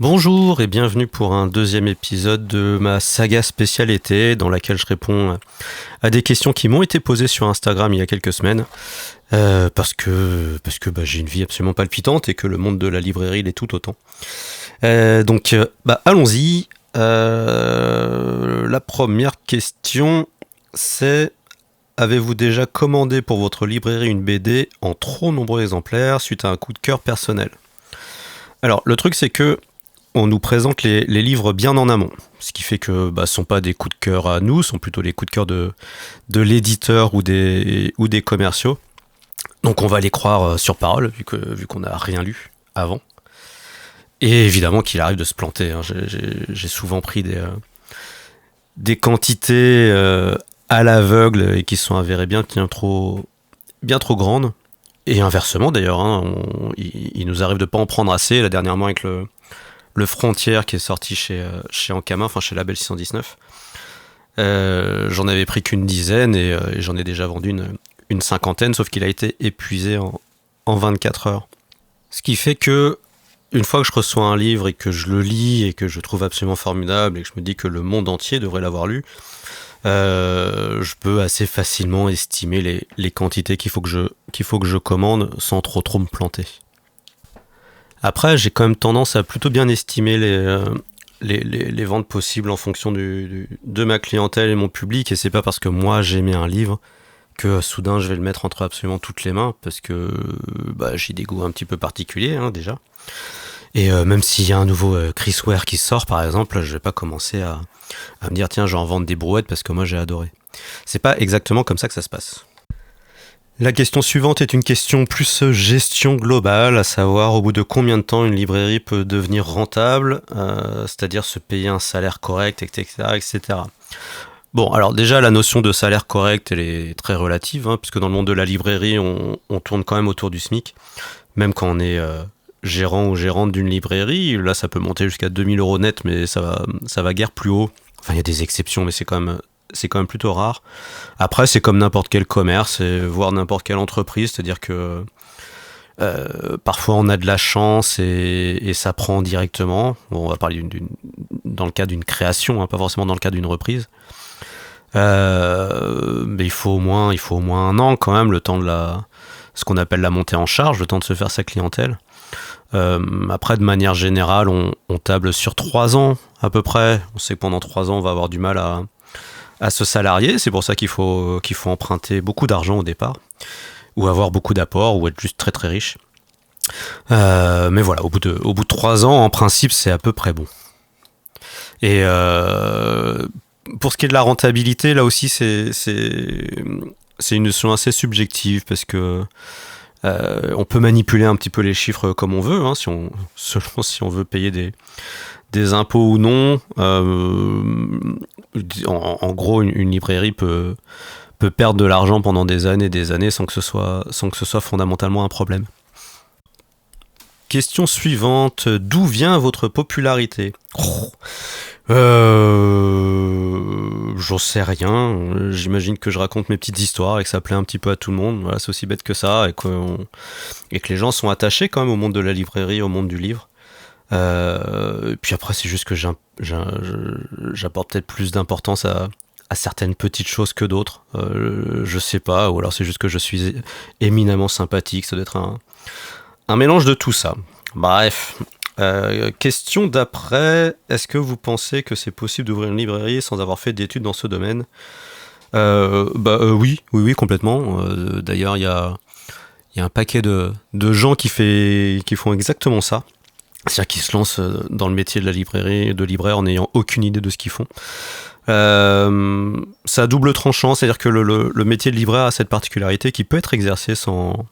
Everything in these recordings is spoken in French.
Bonjour et bienvenue pour un deuxième épisode de ma saga spéciale été dans laquelle je réponds à des questions qui m'ont été posées sur Instagram il y a quelques semaines parce que j'ai une vie absolument palpitante et que le monde de la librairie l'est tout autant. Allons-y. La première question c'est: avez-vous déjà commandé pour votre librairie une BD en trop nombreux exemplaires suite à un coup de cœur personnel? Alors le truc c'est que on nous présente les livres bien en amont. Ce qui fait que ce ne sont pas des coups de cœur à nous, ce sont plutôt les coups de cœur de l'éditeur ou des commerciaux. Donc on va les croire sur parole, vu qu'on n'a rien lu avant. Et évidemment qu'il arrive de se planter. Hein. J'ai souvent pris des quantités à l'aveugle et qui se sont avérées bien trop grandes. Et inversement d'ailleurs, hein, il nous arrive de ne pas en prendre assez. Là dernièrement avec le Frontière qui est sorti chez Ankama, enfin chez Label 619. J'en avais pris qu'une dizaine et j'en ai déjà vendu une cinquantaine, sauf qu'il a été épuisé en 24 heures. Ce qui fait que, une fois que je reçois un livre et que je le lis et que je trouve absolument formidable et que je me dis que le monde entier devrait l'avoir lu, je peux assez facilement estimer les quantités qu'il faut que je commande sans trop me planter. Après, j'ai quand même tendance à plutôt bien estimer les ventes possibles en fonction de ma clientèle et mon public, et c'est pas parce que moi j'ai aimé un livre que soudain je vais le mettre entre absolument toutes les mains, parce que j'ai des goûts un petit peu particuliers hein, déjà. Et même s'il y a un nouveau Chris Ware qui sort par exemple, je vais pas commencer à me dire tiens, je vais en vendre des brouettes parce que moi j'ai adoré. C'est pas exactement comme ça que ça se passe. La question suivante est une question plus gestion globale, à savoir au bout de combien de temps une librairie peut devenir rentable, c'est-à-dire se payer un salaire correct, etc., etc. Bon, alors déjà la notion de salaire correct, elle est très relative, hein, puisque dans le monde de la librairie, on tourne quand même autour du SMIC, même quand on est gérant ou gérante d'une librairie. Là, ça peut monter jusqu'à 2000 euros net, mais ça va guère plus haut. Enfin, il y a des exceptions, mais c'est quand même plutôt rare. Après, c'est comme n'importe quel commerce, voire n'importe quelle entreprise, c'est-à-dire que parfois on a de la chance et ça prend directement. Bon, on va parler dans le cas d'une création, hein, pas forcément dans le cas d'une reprise. Mais il faut au moins un an quand même, le temps de ce qu'on appelle la montée en charge, le temps de se faire sa clientèle. Après, de manière générale, on table sur 3 ans à peu près. On sait que pendant 3 ans, on va avoir du mal à se salarier. C'est pour ça qu'il faut emprunter beaucoup d'argent au départ, ou avoir beaucoup d'apports, ou être juste très très riche. Mais voilà, au bout de 3 ans, en principe, c'est à peu près bon. Et pour ce qui est de la rentabilité, là aussi, c'est une notion assez subjective parce que on peut manipuler un petit peu les chiffres comme on veut, hein, selon si on veut payer des impôts ou non. En gros, une librairie peut perdre de l'argent pendant des années sans que ce soit fondamentalement un problème. Question suivante: d'où vient votre popularité? J'en sais rien. J'imagine que je raconte mes petites histoires et que ça plaît un petit peu à tout le monde. Voilà, c'est aussi bête que ça, et que les gens sont attachés quand même au monde de la librairie, au monde du livre. Et puis après, c'est juste que j'apporte peut-être plus d'importance à certaines petites choses que d'autres. Je sais pas, ou alors c'est juste que je suis éminemment sympathique. Ça doit être un mélange de tout ça. Bref. Question d'après: est-ce que vous pensez que c'est possible d'ouvrir une librairie sans avoir fait d'études dans ce domaine? Oui, complètement. D'ailleurs, il y a un paquet de gens qui font exactement ça. C'est-à-dire qu'ils se lancent dans le métier de la librairie, de libraire, en n'ayant aucune idée de ce qu'ils font. C'est à double tranchant, c'est-à-dire que le métier de libraire a cette particularité qui peut être exercé sans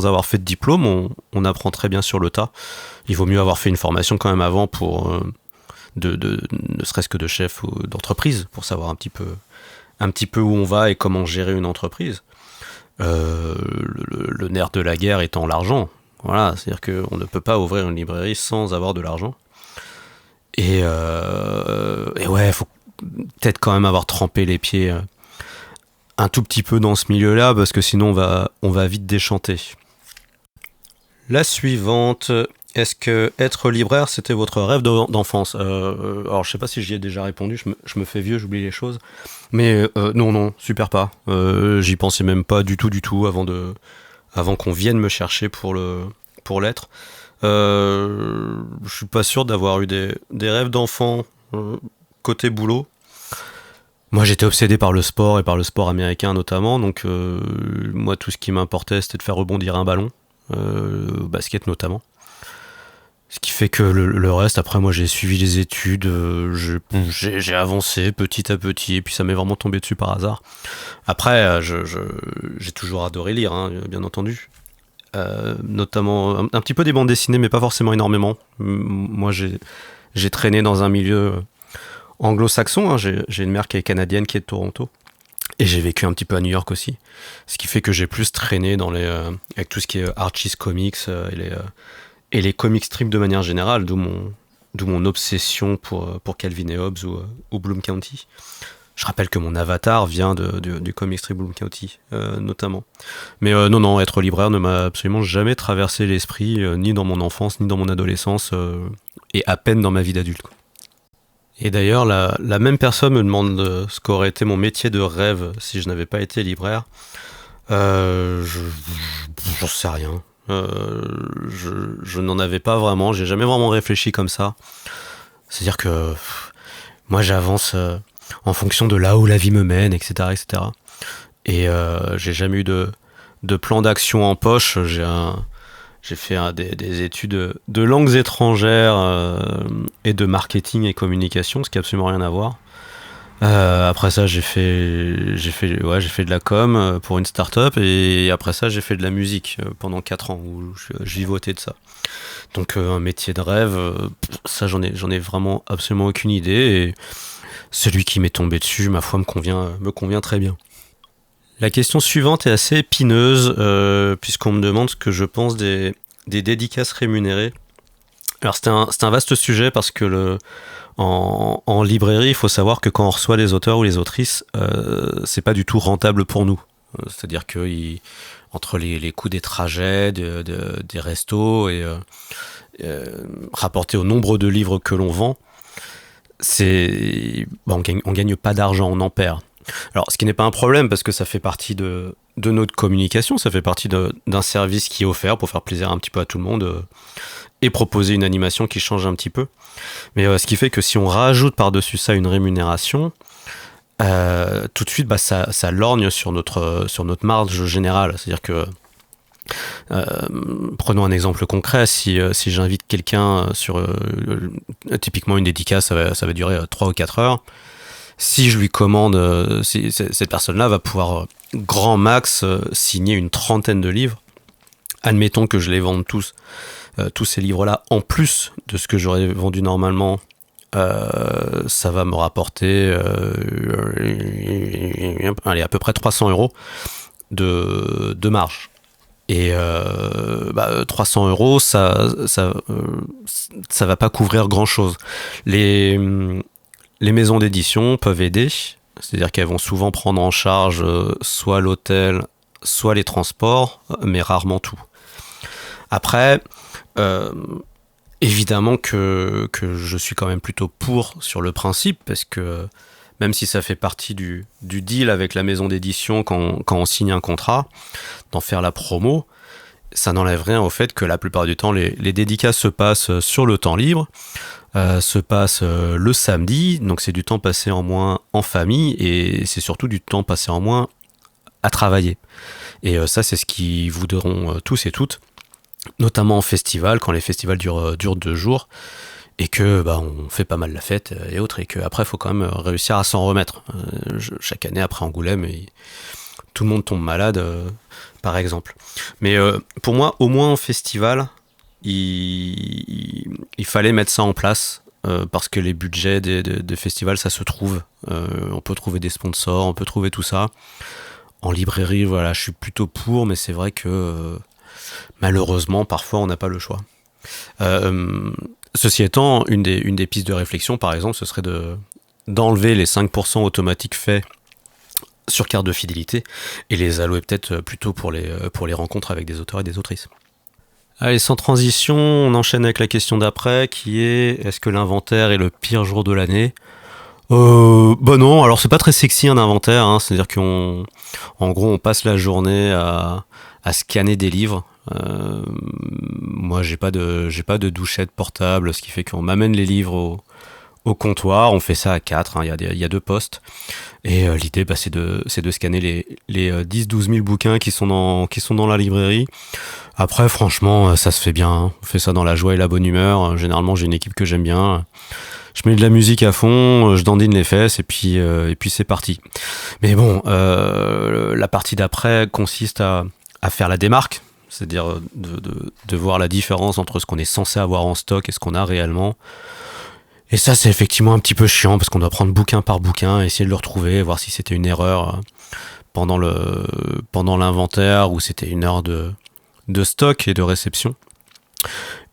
avoir fait de diplôme. On apprend très bien sur le tas. Il vaut mieux avoir fait une formation quand même avant pour ne serait-ce que de chef ou d'entreprise, pour savoir un petit peu où on va et comment gérer une entreprise. Le nerf de la guerre étant l'argent. Voilà, c'est-à-dire qu'on ne peut pas ouvrir une librairie sans avoir de l'argent. Et ouais, faut peut-être quand même avoir trempé les pieds un tout petit peu dans ce milieu-là, parce que sinon on va vite déchanter. La suivante: Est-ce que être libraire, c'était votre rêve d'enfance? Alors, je sais pas si j'y ai déjà répondu, je me fais vieux, j'oublie les choses. Mais non, non, super pas. J'y pensais même pas du tout, avant qu'on vienne me chercher pour l'être. Je suis pas sûr d'avoir eu des rêves d'enfant côté boulot. Moi, j'étais obsédé par le sport et par le sport américain notamment. Donc, moi, tout ce qui m'importait, c'était de faire rebondir un ballon, basket notamment. Ce qui fait que le reste, après, moi, j'ai suivi les études, j'ai avancé petit à petit, et puis ça m'est vraiment tombé dessus par hasard. Après, j'ai toujours adoré lire, hein, bien entendu. Notamment un petit peu des bandes dessinées, mais pas forcément énormément. Moi, j'ai traîné dans un milieu anglo-saxon, hein. J'ai une mère qui est canadienne, qui est de Toronto. Et j'ai vécu un petit peu à New York aussi. Ce qui fait que j'ai plus traîné avec tout ce qui est Archie's Comics et les comic strips de manière générale, d'où mon obsession pour Calvin et Hobbes ou Bloom County. Je rappelle que mon avatar vient du comic strip Bloom County, notamment. Mais non, non, être libraire ne m'a absolument jamais traversé l'esprit, ni dans mon enfance, ni dans mon adolescence, et à peine dans ma vie d'adulte, quoi. Et d'ailleurs, la même personne me demande ce qu'aurait été mon métier de rêve si je n'avais pas été libraire. J'en sais rien. Je n'en avais pas vraiment, j'ai jamais vraiment réfléchi comme ça. C'est-à-dire que moi j'avance en fonction de là où la vie me mène, etc. etc. Et j'ai jamais eu de plan d'action en poche. J'ai fait des études de langues étrangères et de marketing et communication, ce qui n'a absolument rien à voir. Après ça, j'ai fait de la com pour une start-up et après ça, j'ai fait de la musique pendant 4 ans où je vivotais de ça. Donc un métier de rêve, ça j'en ai vraiment absolument aucune idée et celui qui m'est tombé dessus, ma foi, me convient très bien. La question suivante est assez épineuse puisqu'on me demande ce que je pense des dédicaces rémunérées. Alors c'est un vaste sujet parce que en librairie, il faut savoir que quand on reçoit les auteurs ou les autrices, c'est pas du tout rentable pour nous. C'est-à-dire que entre les coûts des trajets, des restos et rapporté au nombre de livres que l'on vend, on gagne pas d'argent, on en perd. Alors, ce qui n'est pas un problème parce que ça fait partie de notre communication, ça fait partie d'un service qui est offert pour faire plaisir un petit peu à tout le monde et proposer une animation qui change un petit peu. Mais ce qui fait que si on rajoute par-dessus ça une rémunération, tout de suite, ça lorgne sur notre marge générale. C'est-à-dire que, prenons un exemple concret, si j'invite quelqu'un sur, typiquement une dédicace, ça va durer 3 ou 4 heures. Si je lui commande, cette personne-là va pouvoir, grand max, signer une trentaine de livres. Admettons que je les vende tous ces livres-là, en plus de ce que j'aurais vendu normalement, ça va me rapporter allez, à peu près 300 euros de marge. Et 300 euros, ça va pas couvrir grand-chose. Les maisons d'édition peuvent aider, c'est-à-dire qu'elles vont souvent prendre en charge soit l'hôtel, soit les transports, mais rarement tout. Après, évidemment que je suis quand même plutôt pour sur le principe, parce que même si ça fait partie du deal avec la maison d'édition quand on signe un contrat, d'en faire la promo, ça n'enlève rien au fait que la plupart du temps, les dédicaces se passent sur le temps libre, se passent le samedi, donc c'est du temps passé en moins en famille, et c'est surtout du temps passé en moins à travailler. Et ça, c'est ce qu'ils voudront tous et toutes, notamment en festival, quand les festivals durent 2 jours, et que on fait pas mal la fête et autres, et qu'après, il faut quand même réussir à s'en remettre. Chaque année, après Angoulême, tout le monde tombe malade, par exemple. Mais pour moi, au moins en festival, il fallait mettre ça en place, parce que les budgets des festivals, ça se trouve. On peut trouver des sponsors, on peut trouver tout ça. En librairie, voilà, je suis plutôt pour, mais c'est vrai que malheureusement, parfois, on n'a pas le choix. Ceci étant, une des pistes de réflexion, par exemple, ce serait d'enlever les 5% automatiques faits sur carte de fidélité et les allouer peut-être plutôt pour les rencontres avec des auteurs et des autrices. Allez, sans transition, on enchaîne avec la question d'après, qui est que l'inventaire est le pire jour de l'année? Bah non, alors c'est pas très sexy un inventaire, hein, c'est-à-dire en gros, on passe la journée à scanner des livres. Moi, j'ai pas de douchette portable, ce qui fait qu'on m'amène les livres au comptoir. On fait ça à quatre, hein, il y a deux postes. Et l'idée, bah, c'est de scanner les 10-12 000 bouquins qui sont dans la librairie. Après, franchement, ça se fait bien, hein. On fait ça dans la joie et la bonne humeur. Généralement, j'ai une équipe que j'aime bien. Je mets de la musique à fond, je dandine les fesses et puis c'est parti. Mais bon, la partie d'après consiste à faire la démarque, c'est-à-dire de voir la différence entre ce qu'on est censé avoir en stock et ce qu'on a réellement. Et ça, c'est effectivement un petit peu chiant parce qu'on doit prendre bouquin par bouquin, essayer de le retrouver, voir si c'était une erreur pendant l'inventaire ou c'était une erreur de stock et de réception.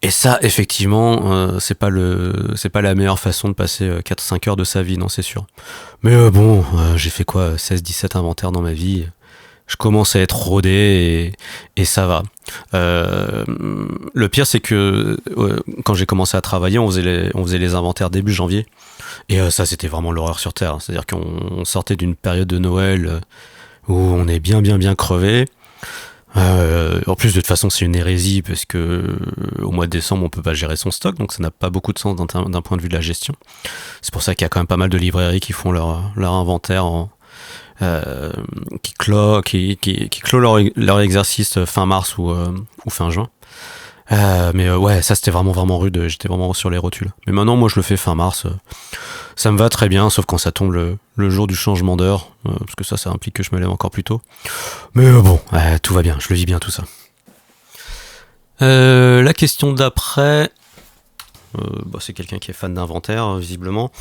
Et ça, effectivement, c'est pas la meilleure façon de passer 4-5 heures de sa vie, non, c'est sûr. Mais bon, j'ai fait quoi, 16-17 inventaires dans ma vie. Je commence à être rodé et ça va. Euh, le pire, c'est que quand j'ai commencé à travailler, on faisait les inventaires début janvier. Et ça, c'était vraiment l'horreur sur Terre. C'est-à-dire qu'on sortait d'une période de Noël où on est bien, bien, bien crevé. En plus, de toute façon, c'est une hérésie parce que au mois de décembre, on peut pas gérer son stock, donc ça n'a pas beaucoup de sens d'un point de vue de la gestion. C'est pour ça qu'il y a quand même pas mal de librairies qui font leur inventaire euh, qui clôt leur exercice fin mars ou fin juin. Mais ouais, ça c'était vraiment vraiment rude. J'étais vraiment sur les rotules. Mais maintenant, moi, je le fais fin mars. Ça me va très bien, sauf quand ça tombe le jour du changement d'heure, parce que ça implique que je me lève encore plus tôt. Mais bon, tout va bien, je le vis bien tout ça. La question d'après, bah, c'est quelqu'un qui est fan d'inventaire, visiblement.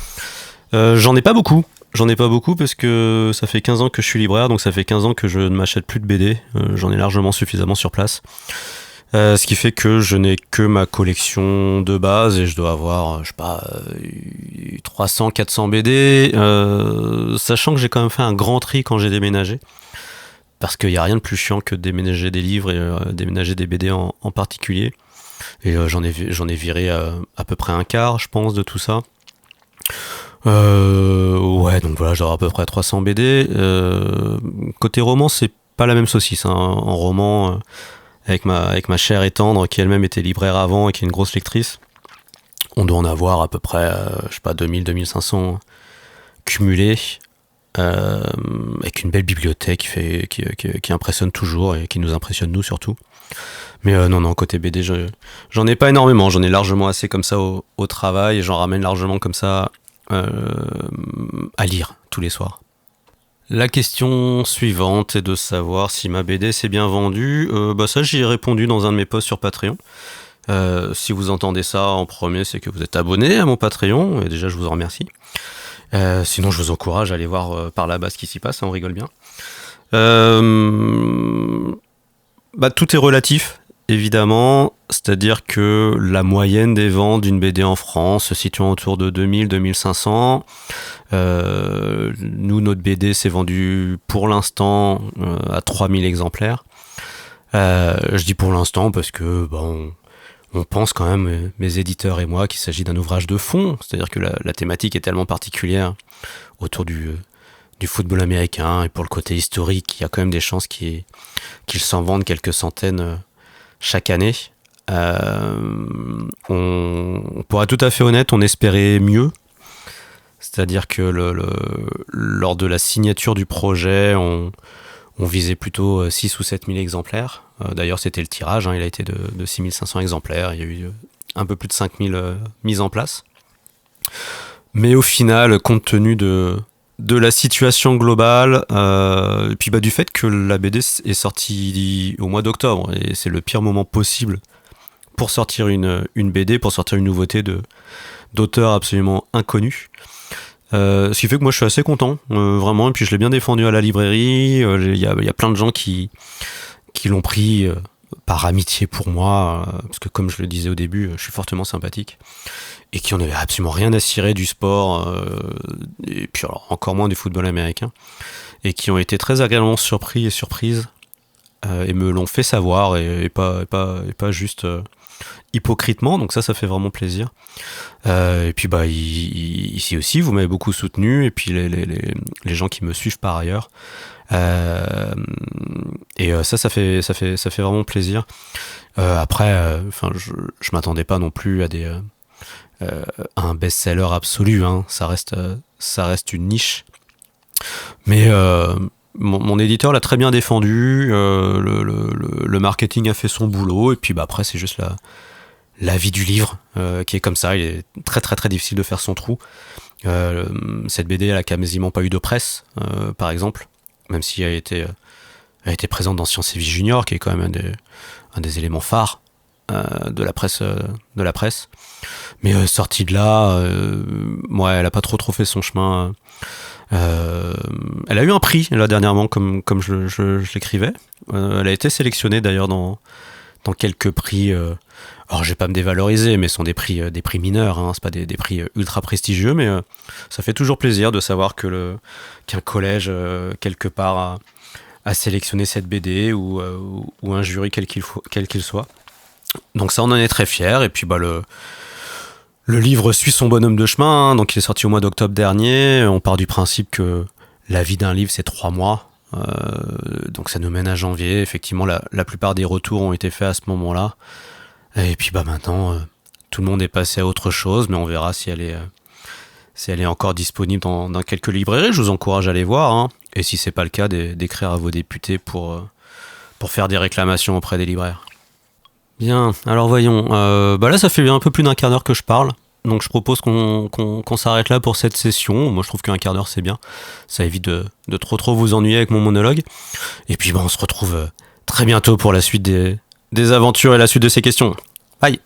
J'en ai pas beaucoup. J'en ai pas beaucoup parce que ça fait 15 ans que je suis libraire, donc ça fait 15 ans que je ne m'achète plus de BD. J'en ai largement suffisamment sur place. Ce qui fait que je n'ai que ma collection de base et je dois avoir, je sais pas, 300-400 BD, sachant que j'ai quand même fait un grand tri quand j'ai déménagé. Parce qu'il n'y a rien de plus chiant que de déménager des livres et déménager des BD en particulier. Et j'en ai viré à peu près un quart, je pense, de tout ça. Ouais, donc voilà, j'aurai à peu près 300 BD. Côté roman, c'est pas la même saucisse, hein. En roman, avec ma chère et tendre, qui elle-même était libraire avant et qui est une grosse lectrice, on doit en avoir à peu près, je sais pas, 2000-2500 cumulés, avec une belle bibliothèque qui impressionne toujours et qui nous impressionne nous surtout. Mais non, côté BD, j'en ai pas énormément, j'en ai largement assez comme ça au travail et j'en ramène largement comme ça à lire tous les soirs. La question suivante est de savoir si ma BD s'est bien vendue. Bah ça, j'y ai répondu dans un de mes posts sur Patreon. Si vous entendez ça en premier, c'est que vous êtes abonné à mon Patreon, et déjà je vous en remercie. Sinon, je vous encourage à aller voir par là-bas ce qui s'y passe, on rigole bien. Bah, tout est relatif, évidemment, c'est-à-dire que la moyenne des ventes d'une BD en France se situant autour de 2000-2500. Nous, notre BD s'est vendu pour l'instant à 3000 exemplaires. Je dis pour l'instant parce que bon, on pense quand même, mes éditeurs et moi, qu'il s'agit d'un ouvrage de fond, c'est-à-dire que la thématique est tellement particulière autour du football américain et pour le côté historique, il y a quand même des chances qu'ils s'en vendent quelques centaines chaque année. Pour être tout à fait honnête, on espérait mieux. C'est-à-dire que lors de la signature du projet, on visait plutôt 6 ou 7 000 exemplaires. D'ailleurs, c'était le tirage, hein, il a été de 6 500 exemplaires. Il y a eu un peu plus de 5 000 mises en place. Mais au final, compte tenu de la situation globale, et puis du fait que la BD est sortie au mois d'octobre, et c'est le pire moment possible pour sortir une BD, pour sortir une nouveauté d'auteur absolument inconnu. Ce qui fait que moi je suis assez content, vraiment, et puis je l'ai bien défendu à la librairie. Il y a plein de gens qui l'ont pris par amitié pour moi, parce que comme je le disais au début, je suis fortement sympathique, et qui en avaient absolument rien à cirer du sport, et puis alors, encore moins du football américain, et qui ont été très agréablement surpris et surprises et me l'ont fait savoir et pas juste hypocritement, donc ça fait vraiment plaisir. Et puis bah ici aussi, vous m'avez beaucoup soutenu, et puis les gens qui me suivent par ailleurs. Et ça fait vraiment plaisir. Après, enfin, je m'attendais pas non plus à un best-seller absolu, hein. Ça reste une niche. Mais mon éditeur l'a très bien défendu. Le marketing a fait son boulot, et puis bah après c'est juste la vie du livre qui est comme ça. Il est très très très difficile de faire son trou. Cette BD, elle a quasiment pas eu de presse, par exemple, même si elle a été présente dans Science et Vie Junior, qui est quand même un des éléments phares de la presse. Mais sortie de là, ouais, elle a pas trop fait son chemin. Elle a eu un prix là dernièrement, comme je l'écrivais. Elle a été sélectionnée d'ailleurs dans quelques prix. Alors je vais pas me dévaloriser, mais ce sont des prix mineurs, hein, c'est pas des prix ultra prestigieux, mais ça fait toujours plaisir de savoir qu'un collège quelque part a sélectionné cette BD, ou un jury quel qu'il soit. Donc ça, on en est très fiers. Et puis bah le livre suit son bonhomme de chemin, hein. Donc il est sorti au mois d'octobre dernier. On part du principe que la vie d'un livre, c'est 3 mois. Donc ça nous mène à janvier. Effectivement, la plupart des retours ont été faits à ce moment-là. Et puis bah maintenant, tout le monde est passé à autre chose, mais on verra si elle est encore disponible dans quelques librairies. Je vous encourage à aller voir, hein. Et si c'est pas le cas, d'écrire à vos députés pour faire des réclamations auprès des libraires. Bien, alors voyons. Bah là, ça fait un peu plus d'un quart d'heure que je parle. Donc je propose qu'on s'arrête là pour cette session. Moi, je trouve qu'un quart d'heure, c'est bien. Ça évite de trop vous ennuyer avec mon monologue. Et puis, bah, on se retrouve très bientôt pour la suite des aventures et la suite de ces questions. Bye!